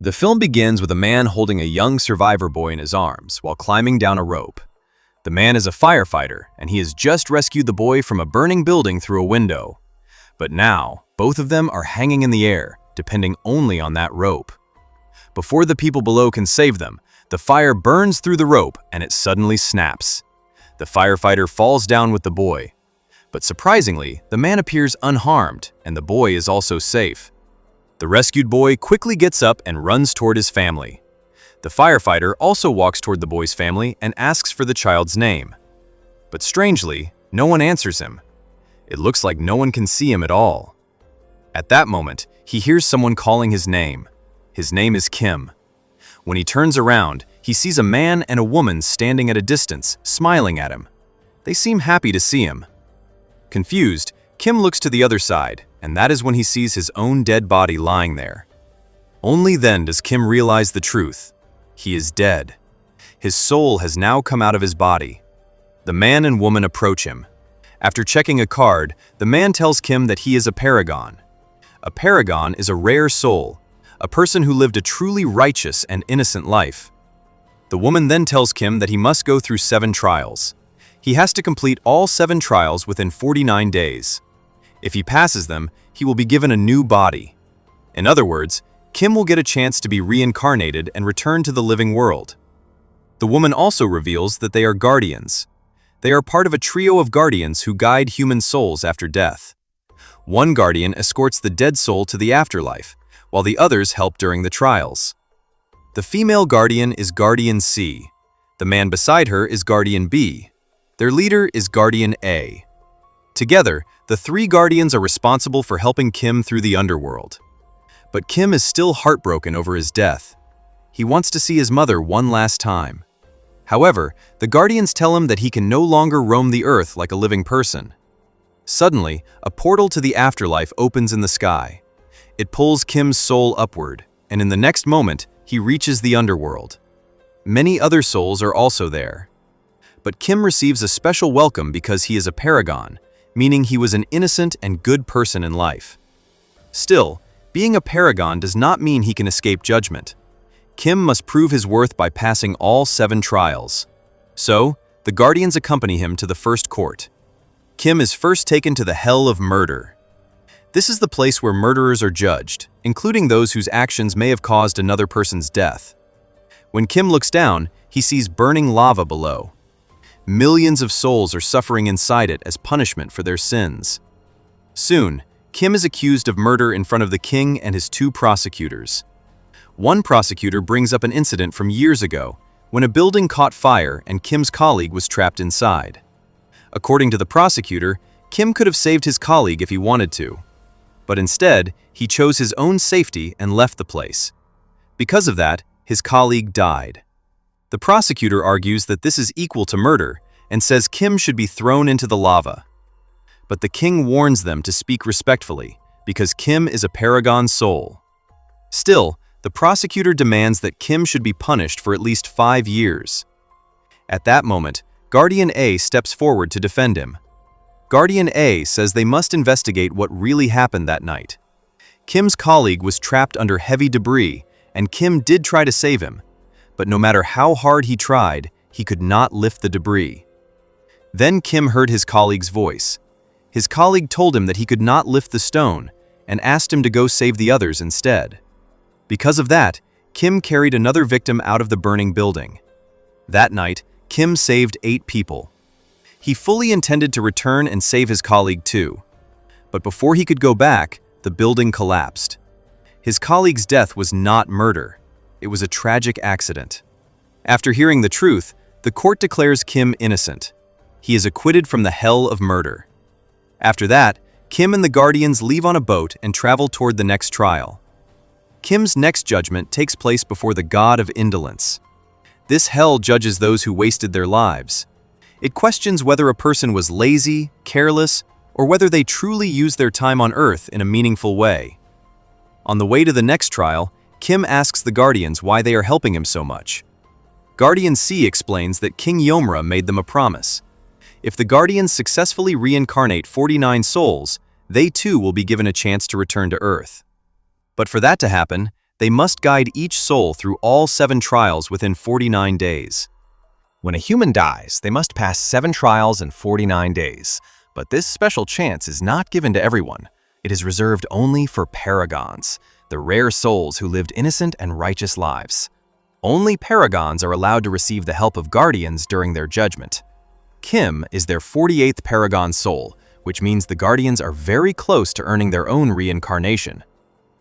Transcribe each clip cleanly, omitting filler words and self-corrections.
The film begins with a man holding a young survivor boy in his arms while climbing down a rope. The man is a firefighter, and he has just rescued the boy from a burning building through a window. But now, both of them are hanging in the air, depending only on that rope. Before the people below can save them, the fire burns through the rope and it suddenly snaps. The firefighter falls down with the boy. But surprisingly, the man appears unharmed, and the boy is also safe. The rescued boy quickly gets up and runs toward his family. The firefighter also walks toward the boy's family and asks for the child's name. But strangely, no one answers him. It looks like no one can see him at all. At that moment, he hears someone calling his name. His name is Kim. When he turns around, he sees a man and a woman standing at a distance, smiling at him. They seem happy to see him. Confused, Kim looks to the other side, and that is when he sees his own dead body lying there. Only then does Kim realize the truth. He is dead. His soul has now come out of his body. The man and woman approach him. After checking a card, the man tells Kim that he is a paragon. A paragon is a rare soul, a person who lived a truly righteous and innocent life. The woman then tells Kim that he must go through 7 trials. He has to complete all 7 trials within 49 days. If he passes them, he will be given a new body. In other words, Kim will get a chance to be reincarnated and return to the living world. The woman also reveals that they are guardians. They are part of a trio of guardians who guide human souls after death. One guardian escorts the dead soul to the afterlife, while the others help during the trials. The female guardian is Guardian C. The man beside her is Guardian B. Their leader is Guardian A. Together, the 3 guardians are responsible for helping Kim through the underworld. But Kim is still heartbroken over his death. He wants to see his mother one last time. However, the guardians tell him that he can no longer roam the earth like a living person. Suddenly, a portal to the afterlife opens in the sky. It pulls Kim's soul upward, and in the next moment, he reaches the underworld. Many other souls are also there. But Kim receives a special welcome because he is a paragon, meaning he was an innocent and good person in life. Still, being a paragon does not mean he can escape judgment. Kim must prove his worth by passing all 7 trials. So, the guardians accompany him to the first court. Kim is first taken to the hell of murder. This is the place where murderers are judged, including those whose actions may have caused another person's death. When Kim looks down, he sees burning lava below. Millions of souls are suffering inside it as punishment for their sins. Soon, Kim is accused of murder in front of the king and his 2 prosecutors. One prosecutor brings up an incident from years ago, when a building caught fire and Kim's colleague was trapped inside. According to the prosecutor, Kim could have saved his colleague if he wanted to. But instead, he chose his own safety and left the place. Because of that, his colleague died. The prosecutor argues that this is equal to murder and says Kim should be thrown into the lava. But the king warns them to speak respectfully because Kim is a paragon soul. Still, the prosecutor demands that Kim should be punished for at least 5 years. At that moment, Guardian A steps forward to defend him. Guardian A says they must investigate what really happened that night. Kim's colleague was trapped under heavy debris, and Kim did try to save him. But no matter how hard he tried, he could not lift the debris. Then Kim heard his colleague's voice. His colleague told him that he could not lift the stone and asked him to go save the others instead. Because of that, Kim carried another victim out of the burning building. That night, Kim saved 8 people. He fully intended to return and save his colleague too. But before he could go back, the building collapsed. His colleague's death was not murder. It was a tragic accident. After hearing the truth, the court declares Kim innocent. He is acquitted from the hell of murder. After that, Kim and the guardians leave on a boat and travel toward the next trial. Kim's next judgment takes place before the god of indolence. This hell judges those who wasted their lives. It questions whether a person was lazy, careless, or whether they truly used their time on earth in a meaningful way. On the way to the next trial, Kim asks the guardians why they are helping him so much. Guardian C explains that King Yomra made them a promise. If the guardians successfully reincarnate 49 souls, they too will be given a chance to return to Earth. But for that to happen, They must guide each soul through all 7 trials within 49 days. When a human dies, they must pass 7 trials in 49 days. But this special chance is not given to everyone. It is reserved only for paragons, the rare souls who lived innocent and righteous lives. Only paragons are allowed to receive the help of guardians during their judgment. Kim is their 48th paragon soul, which means the guardians are very close to earning their own reincarnation.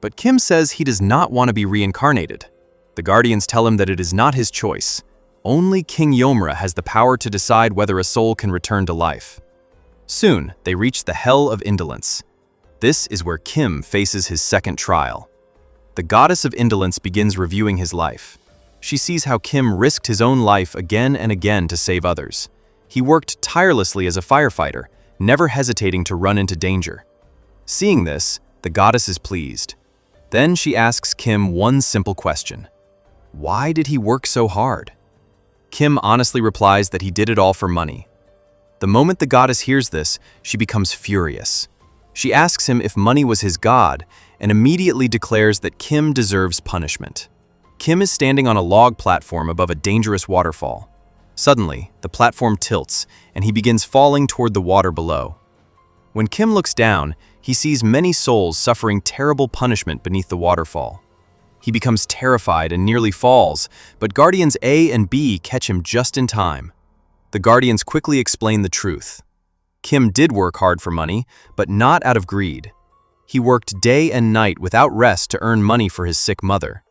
But Kim says he does not want to be reincarnated. The guardians tell him that it is not his choice. Only King Yomra has the power to decide whether a soul can return to life. Soon, they reach the Hell of Indolence. This is where Kim faces his second trial. The goddess of indolence begins reviewing his life. She sees how Kim risked his own life again and again to save others. He worked tirelessly as a firefighter, never hesitating to run into danger. Seeing this, the goddess is pleased. Then she asks Kim one simple question. Why did he work so hard? Kim honestly replies that he did it all for money. The moment the goddess hears this, she becomes furious. She asks him if money was his god and immediately declares that Kim deserves punishment. Kim is standing on a log platform above a dangerous waterfall. Suddenly, the platform tilts and he begins falling toward the water below. When Kim looks down, he sees many souls suffering terrible punishment beneath the waterfall. He becomes terrified and nearly falls, but Guardians A and B catch him just in time. The Guardians quickly explain the truth. Kim did work hard for money, but not out of greed. He worked day and night without rest to earn money for his sick mother.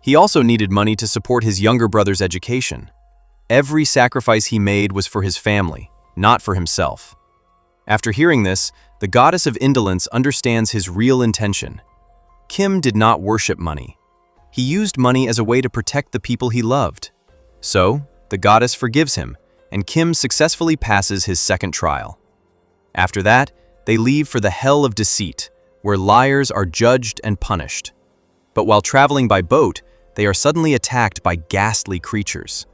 He also needed money to support his younger brother's education. Every sacrifice he made was for his family, not for himself. After hearing this, the goddess of indolence understands his real intention. Kim did not worship money. He used money as a way to protect the people he loved. So, the goddess forgives him, and Kim successfully passes his second trial. After that, they leave for the Hell of Deceit, where liars are judged and punished. But while traveling by boat, they are suddenly attacked by ghastly creatures.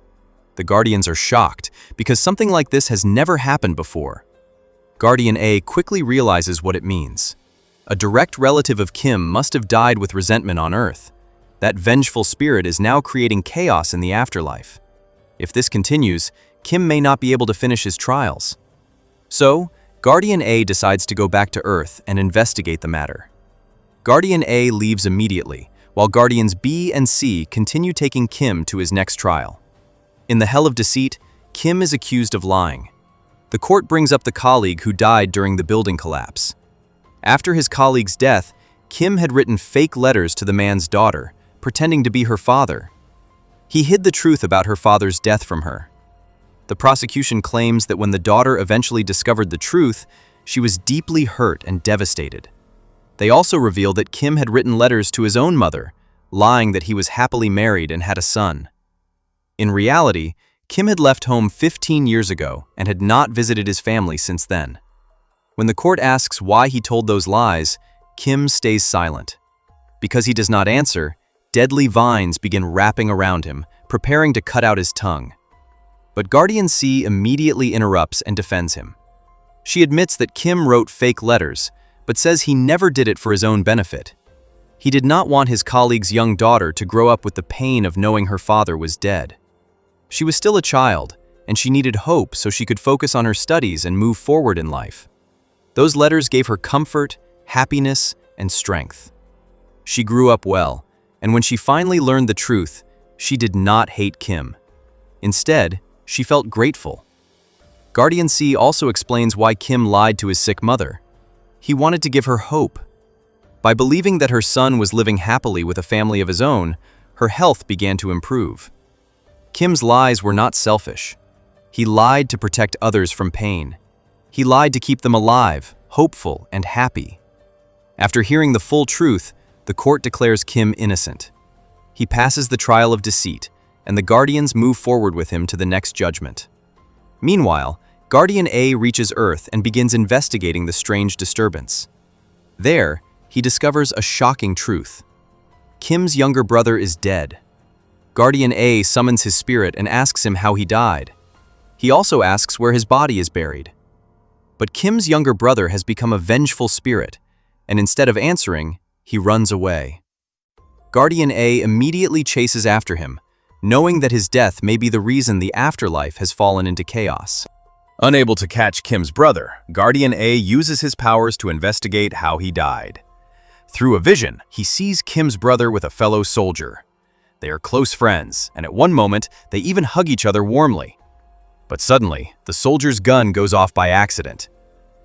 The Guardians are shocked because something like this has never happened before. Guardian A quickly realizes what it means. A direct relative of Kim must have died with resentment on Earth. That vengeful spirit is now creating chaos in the afterlife. If this continues, Kim may not be able to finish his trials. So, Guardian A decides to go back to Earth and investigate the matter. Guardian A leaves immediately, while Guardians B and C continue taking Kim to his next trial. In the Hell of Deceit, Kim is accused of lying. The court brings up the colleague who died during the building collapse. After his colleague's death, Kim had written fake letters to the man's daughter, pretending to be her father. He hid the truth about her father's death from her. The prosecution claims that when the daughter eventually discovered the truth, she was deeply hurt and devastated. They also reveal that Kim had written letters to his own mother, lying that he was happily married and had a son. In reality, Kim had left home 15 years ago and had not visited his family since then. When the court asks why he told those lies, Kim stays silent. Because he does not answer, deadly vines begin wrapping around him, preparing to cut out his tongue. But Guardian C immediately interrupts and defends him. She admits that Kim wrote fake letters, but says he never did it for his own benefit. He did not want his colleague's young daughter to grow up with the pain of knowing her father was dead. She was still a child, and she needed hope so she could focus on her studies and move forward in life. Those letters gave her comfort, happiness, and strength. She grew up well, and when she finally learned the truth, she did not hate Kim. Instead, she felt grateful. Guardian C also explains why Kim lied to his sick mother. He wanted to give her hope. By believing that her son was living happily with a family of his own, her health began to improve. Kim's lies were not selfish. He lied to protect others from pain. He lied to keep them alive, hopeful, and happy. After hearing the full truth, the court declares Kim innocent. He passes the trial of deceit, and the Guardians move forward with him to the next judgment. Meanwhile, Guardian A reaches Earth and begins investigating the strange disturbance. There, he discovers a shocking truth. Kim's younger brother is dead. Guardian A summons his spirit and asks him how he died. He also asks where his body is buried. But Kim's younger brother has become a vengeful spirit, and instead of answering, he runs away. Guardian A immediately chases after him, knowing that his death may be the reason the afterlife has fallen into chaos. Unable to catch Kim's brother, Guardian A uses his powers to investigate how he died. Through a vision, he sees Kim's brother with a fellow soldier. They are close friends, and at one moment, they even hug each other warmly. But suddenly, the soldier's gun goes off by accident.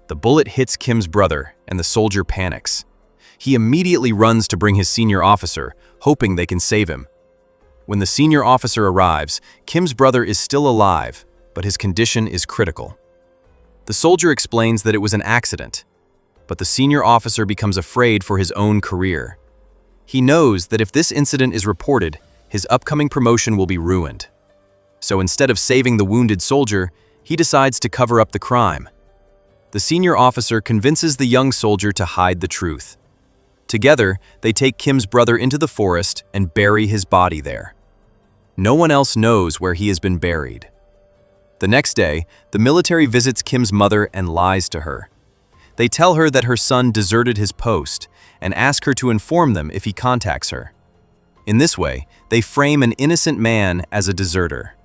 The bullet hits Kim's brother, and the soldier panics. He immediately runs to bring his senior officer, hoping they can save him. When the senior officer arrives, Kim's brother is still alive, but his condition is critical. The soldier explains that it was an accident, but the senior officer becomes afraid for his own career. He knows that if this incident is reported, his upcoming promotion will be ruined. So instead of saving the wounded soldier, he decides to cover up the crime. The senior officer convinces the young soldier to hide the truth. Together, they take Kim's brother into the forest and bury his body there. No one else knows where he has been buried. The next day, the military visits Kim's mother and lies to her. They tell her that her son deserted his post and ask her to inform them if he contacts her. In this way, they frame an innocent man as a deserter.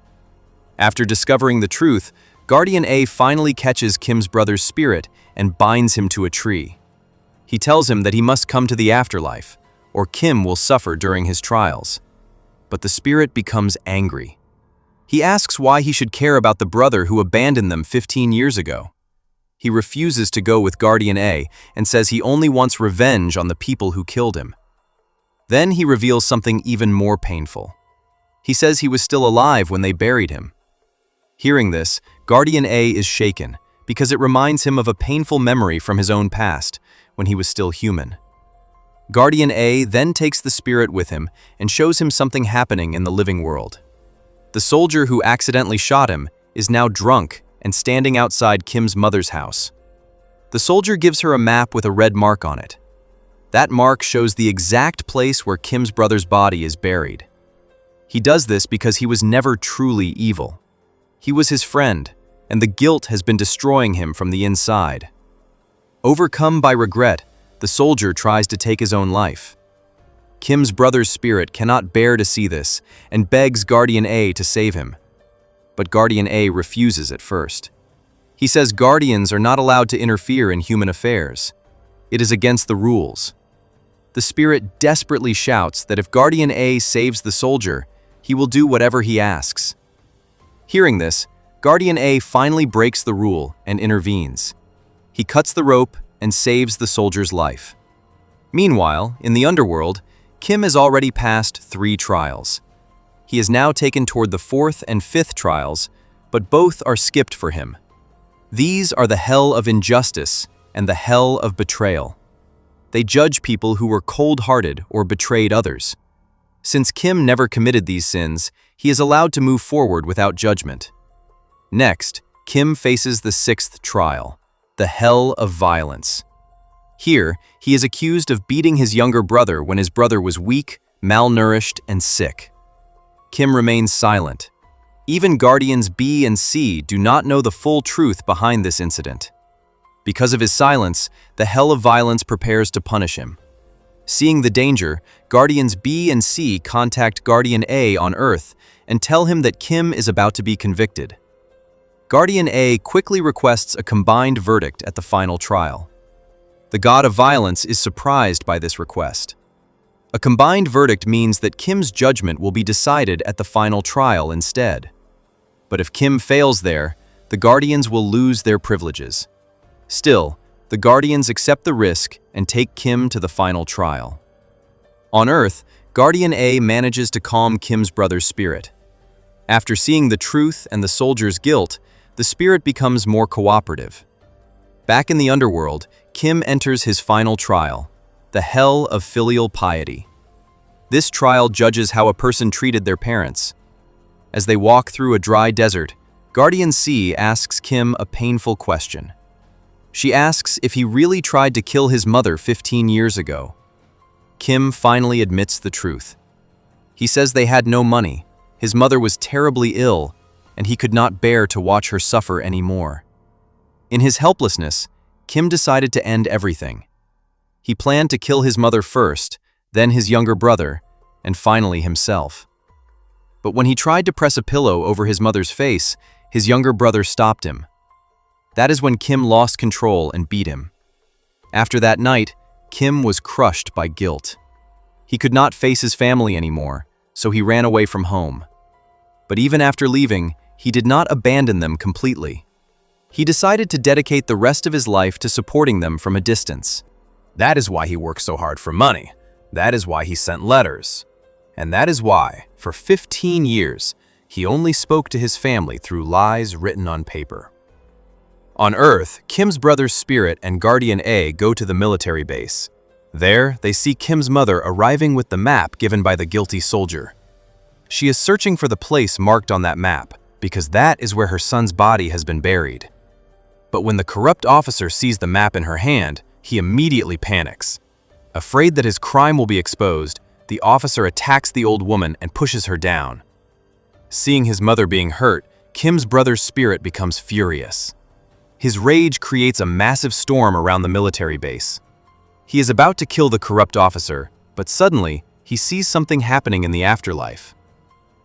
After discovering the truth, Guardian A finally catches Kim's brother's spirit and binds him to a tree. He tells him that he must come to the afterlife, or Kim will suffer during his trials. But the spirit becomes angry. He asks why he should care about the brother who abandoned them 15 years ago. He refuses to go with Guardian A and says he only wants revenge on the people who killed him. Then he reveals something even more painful. He says he was still alive when they buried him. Hearing this, Guardian A is shaken because it reminds him of a painful memory from his own past when he was still human. Guardian A then takes the spirit with him and shows him something happening in the living world. The soldier who accidentally shot him is now drunk and standing outside Kim's mother's house. The soldier gives her a map with a red mark on it. That mark shows the exact place where Kim's brother's body is buried. He does this because he was never truly evil. He was his friend, and the guilt has been destroying him from the inside. Overcome by regret, the soldier tries to take his own life. Kim's brother's spirit cannot bear to see this and begs Guardian A to save him. But Guardian A refuses at first. He says guardians are not allowed to interfere in human affairs. It is against the rules. The spirit desperately shouts that if Guardian A saves the soldier, he will do whatever he asks. Hearing this, Guardian A finally breaks the rule and intervenes. He cuts the rope and saves the soldier's life. Meanwhile, in the underworld, Kim has already passed 3 trials. He is now taken toward the 4th and 5th trials, but both are skipped for him. These are the hell of injustice and the hell of betrayal. They judge people who were cold-hearted or betrayed others. Since Kim never committed these sins, he is allowed to move forward without judgment. Next, Kim faces the 6th trial, the hell of violence. Here, he is accused of beating his younger brother when his brother was weak, malnourished, and sick. Kim remains silent. Even Guardians B and C do not know the full truth behind this incident. Because of his silence, the hell of violence prepares to punish him. Seeing the danger, Guardians B and C contact Guardian A on Earth and tell him that Kim is about to be convicted. Guardian A quickly requests a combined verdict at the final trial. The god of violence is surprised by this request. A combined verdict means that Kim's judgment will be decided at the final trial instead. But if Kim fails there, the Guardians will lose their privileges. Still, the Guardians accept the risk and take Kim to the final trial. On Earth, Guardian A manages to calm Kim's brother's spirit. After seeing the truth and the soldier's guilt, the spirit becomes more cooperative. Back in the underworld, Kim enters his final trial, the hell of filial piety. This trial judges how a person treated their parents. As they walk through a dry desert, Guardian C asks Kim a painful question. She asks if he really tried to kill his mother 15 years ago. Kim finally admits the truth. He says they had no money, his mother was terribly ill, and he could not bear to watch her suffer anymore. In his helplessness, Kim decided to end everything. He planned to kill his mother first, then his younger brother, and finally himself. But when he tried to press a pillow over his mother's face, his younger brother stopped him. That is when Kim lost control and beat him. After that night, Kim was crushed by guilt. He could not face his family anymore, so he ran away from home. But even after leaving, he did not abandon them completely. He decided to dedicate the rest of his life to supporting them from a distance. That is why he worked so hard for money. That is why he sent letters. And that is why, for 15 years, he only spoke to his family through lies written on paper. On Earth, Kim's brother's spirit and Guardian A go to the military base. There, they see Kim's mother arriving with the map given by the guilty soldier. She is searching for the place marked on that map, because that is where her son's body has been buried. But when the corrupt officer sees the map in her hand, he immediately panics. Afraid that his crime will be exposed, the officer attacks the old woman and pushes her down. Seeing his mother being hurt, Kim's brother's spirit becomes furious. His rage creates a massive storm around the military base. He is about to kill the corrupt officer, but suddenly, he sees something happening in the afterlife.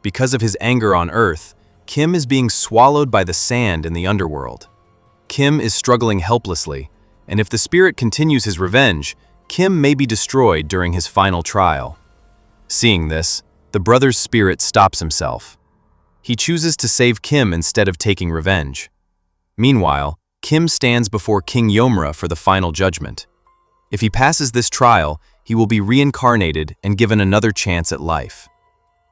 Because of his anger on Earth, Kim is being swallowed by the sand in the underworld. Kim is struggling helplessly, and if the spirit continues his revenge, Kim may be destroyed during his final trial. Seeing this, the brother's spirit stops himself. He chooses to save Kim instead of taking revenge. Meanwhile, Kim stands before King Yomra for the final judgment. If he passes this trial, he will be reincarnated and given another chance at life.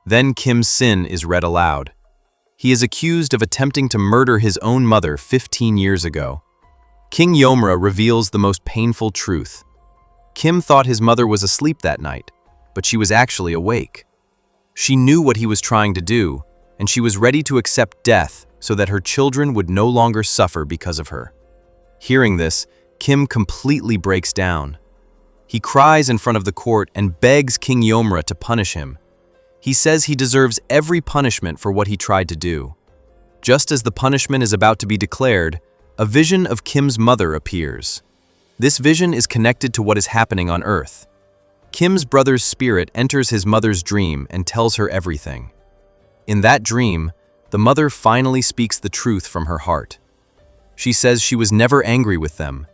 Then Kim's sin is read aloud. He is accused of attempting to murder his own mother 15 years ago. King Yomra reveals the most painful truth. Kim thought his mother was asleep that night, but she was actually awake. She knew what he was trying to do, and she was ready to accept death so that her children would no longer suffer because of her. Hearing this, Kim completely breaks down. He cries in front of the court and begs King Yomra to punish him. He says he deserves every punishment for what he tried to do. Just as the punishment is about to be declared, a vision of Kim's mother appears. This vision is connected to what is happening on Earth. Kim's brother's spirit enters his mother's dream and tells her everything. In that dream, the mother finally speaks the truth from her heart. She says she was never angry with them.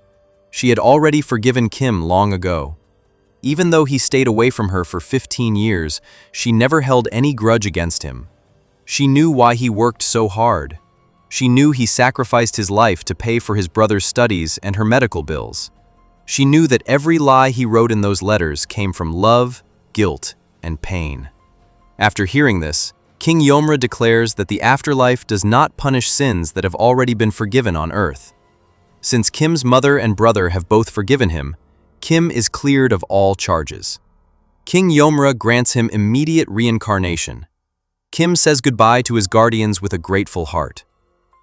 She had already forgiven Kim long ago. Even though he stayed away from her for 15 years, she never held any grudge against him. She knew why he worked so hard. She knew he sacrificed his life to pay for his brother's studies and her medical bills. She knew that every lie he wrote in those letters came from love, guilt, and pain. After hearing this, King Yomra declares that the afterlife does not punish sins that have already been forgiven on Earth. Since Kim's mother and brother have both forgiven him, Kim is cleared of all charges. King Yomra grants him immediate reincarnation. Kim says goodbye to his guardians with a grateful heart.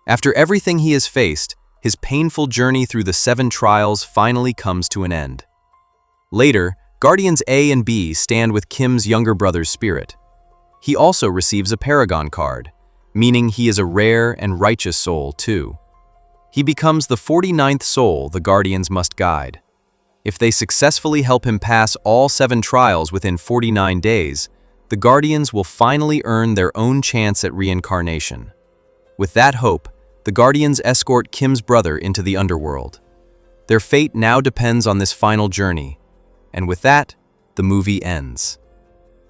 After everything he has faced, his painful journey through the 7 trials finally comes to an end. Later, Guardians A and B stand with Kim's younger brother's spirit. He also receives a Paragon card, meaning he is a rare and righteous soul too. He becomes the 49th soul the Guardians must guide. If they successfully help him pass all 7 trials within 49 days, the Guardians will finally earn their own chance at reincarnation. With that hope, the Guardians escort Kim's brother into the underworld. Their fate now depends on this final journey, and with that, the movie ends.